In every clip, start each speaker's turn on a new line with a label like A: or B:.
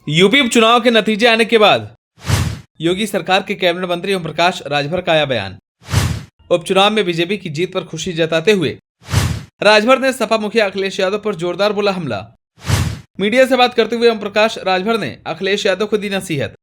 A: UP उपचुनाव के नतीजे आने के बाद योगी सरकार के कैबिनेट मंत्री ओम प्रकाश राजभर का आया बयान। उपचुनाव में बीजेपी की जीत पर खुशी जताते हुए राजभर ने सपा मुखिया अखिलेश यादव पर जोरदार बोला हमला। मीडिया से बात करते हुए ओम प्रकाश राजभर ने अखिलेश यादव को दी नसीहत।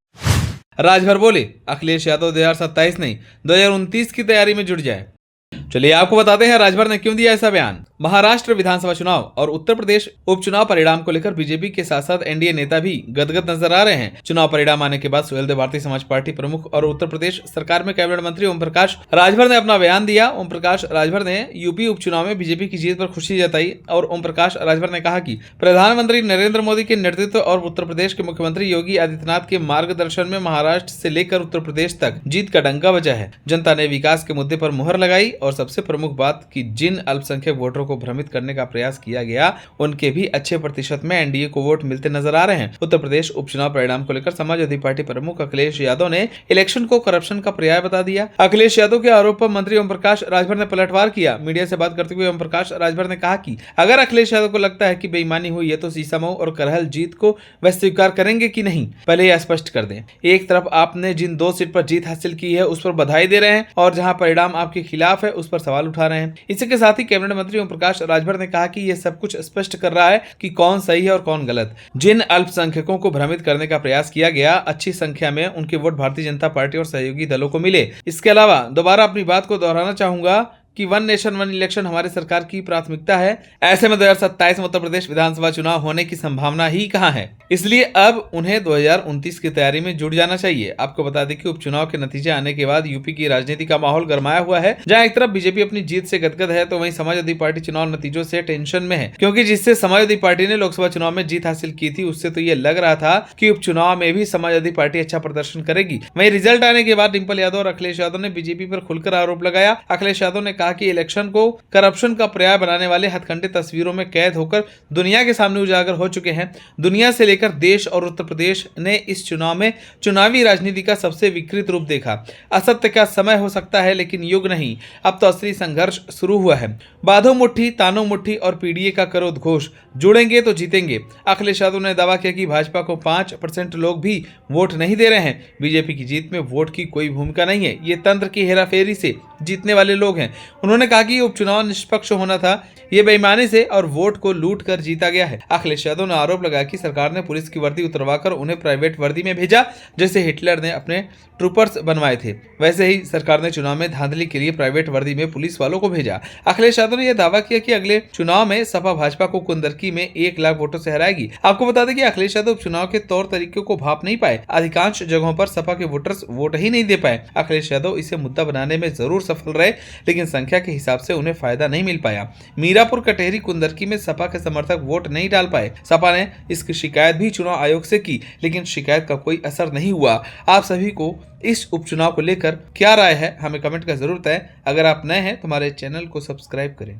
A: राजभर बोले, अखिलेश यादव 2027 नहीं 2029 की तैयारी में जुट जाए। चलिए आपको बताते हैं राजभर ने क्यों दिया ऐसा बयान। महाराष्ट्र विधानसभा चुनाव और उत्तर प्रदेश उपचुनाव परिणाम को लेकर बीजेपी के साथ साथ एनडीए नेता भी गदगद नजर आ रहे हैं। चुनाव परिणाम आने के बाद सुहेलदेव भारतीय समाज पार्टी प्रमुख और उत्तर प्रदेश सरकार में कैबिनेट मंत्री ओम प्रकाश राजभर ने अपना बयान दिया। ओम प्रकाश राजभर ने यूपी उपचुनाव में बीजेपी की जीत पर खुशी जताई और ओम प्रकाश राजभर ने कहा कि प्रधानमंत्री नरेंद्र मोदी के नेतृत्व और उत्तर प्रदेश के मुख्यमंत्री योगी आदित्यनाथ के मार्गदर्शन में महाराष्ट्र से लेकर उत्तर प्रदेश तक जीत का डंका बजा है। जनता ने विकास के मुद्दे पर मुहर लगाई और सबसे प्रमुख बात कि जिन अल्पसंख्यक वोटरों को भ्रमित करने का प्रयास किया गया उनके भी अच्छे प्रतिशत में एनडीए को वोट मिलते नजर आ रहे हैं। उत्तर प्रदेश उपचुनाव परिणाम को लेकर समाजवादी पार्टी प्रमुख अखिलेश यादव ने इलेक्शन को करप्शन का पर्याय बता दिया। अखिलेश यादव के आरोप पर मंत्री ओम प्रकाश राजभर ने पलटवार किया। मीडिया से बात करते हुए ओम प्रकाश राजभर ने कहा कि अगर अखिलेश यादव को लगता है कि बेईमानी हुई है तो सीसामऊ और करहल जीत को वह स्वीकार करेंगे कि नहीं, पहले यह स्पष्ट कर दें। एक तरफ आपने जिन 2 सीट पर जीत हासिल की है उस पर बधाई दे रहे हैं और जहां परिणाम आपके खिलाफ है उस पर सवाल उठा रहे हैं। इसी के साथ ही कैबिनेट मंत्री ओम प्रकाश राजभर ने कहा कि यह सब कुछ स्पष्ट कर रहा है कि कौन सही है और कौन गलत। जिन अल्पसंख्यकों को भ्रमित करने का प्रयास किया गया, अच्छी संख्या में उनके वोट भारतीय जनता पार्टी और सहयोगी दलों को मिले। इसके अलावा दोबारा अपनी बात को दोहराना चाहूंगा कि 1 नेशन 1 इलेक्शन हमारी सरकार की प्राथमिकता है। ऐसे में 2027 में उत्तर प्रदेश विधानसभा चुनाव होने की संभावना ही कहां है, इसलिए अब उन्हें 2029 की तैयारी में जुट जाना चाहिए। आपको बता दें कि उपचुनाव के नतीजे आने के बाद यूपी की राजनीति का माहौल गरमाया हुआ है। जहां एक तरफ बीजेपी अपनी जीत से गदगद है तो वहीं समाजवादी पार्टी चुनाव नतीजों से टेंशन में है, क्योंकि जिससे समाजवादी पार्टी ने लोकसभा चुनाव में जीत हासिल की थी उससे तो यह लग रहा था कि उपचुनाव में भी समाजवादी पार्टी अच्छा प्रदर्शन करेगी। वहीं रिजल्ट आने के बाद डिंपल यादव और अखिलेश यादव ने बीजेपी पर खुलकर आरोप लगाया। अखिलेश यादव ने कहा कि इलेक्शन को करप्शन का पर्याय बनाने वाले हथकंडे तस्वीरों में कैद होकर दुनिया के सामने उजागर हो चुके हैं। दुनिया से लेकर देश और उत्तर प्रदेश ने इस चुनाव में चुनावी राजनीति का सबसे विकृत रूप देखा। असत्य का समय हो सकता है लेकिन युग नहीं। अब तो असली संघर्ष शुरू हुआ है। बांधो मुट्ठी, तानो मुट्ठी और पीडीए का करो उद्घोष, जुड़ेंगे तो जीतेंगे। अखिलेश यादव ने दावा किया कि भाजपा को 5% लोग भी वोट नहीं दे रहे हैं। बीजेपी की जीत में वोट की कोई भूमिका नहीं है, ये तंत्र की हेराफेरी से जीतने वाले लोग हैं। उन्होंने कहा कि उपचुनाव निष्पक्ष होना था, ये बेईमानी से और वोट को लूट कर जीता गया है। अखिलेश यादव ने आरोप लगाया कि सरकार ने पुलिस की वर्दी उतरवाकर उन्हें प्राइवेट वर्दी में भेजा, जैसे हिटलर ने अपने ट्रूपर्स बनवाए थे, वैसे ही सरकार ने चुनाव में धांधली के लिए प्राइवेट वर्दी में पुलिस वालों को भेजा। अखिलेश यादव ने यह दावा किया कि अगले चुनाव में सपा भाजपा को कुंदरकी में 1 लाख वोटों से हराएगी। आपको बता दें कि अखिलेश यादव चुनाव के तौर तरीकों को भाप नहीं पाए। अधिकांश जगहों पर सपा के वोटर्स वोट ही नहीं दे पाए। अखिलेश यादव इसे मुद्दा बनाने में जरूर सफल रहे, लेकिन संख्या के हिसाब से उन्हें फायदा नहीं मिल पाया। मीरापुर, कटेहरी, कुंदरकी में सपा के समर्थक वोट नहीं डाल पाए। सपा ने इसकी शिकायत भी चुनाव आयोग से की, लेकिन शिकायत का कोई असर नहीं हुआ। आप सभी को इस उपचुनाव को लेकर क्या राय है, हमें कमेंट कर जरूर बताएं। अगर आप नए हैं तो हमारे चैनल को सब्सक्राइब करें।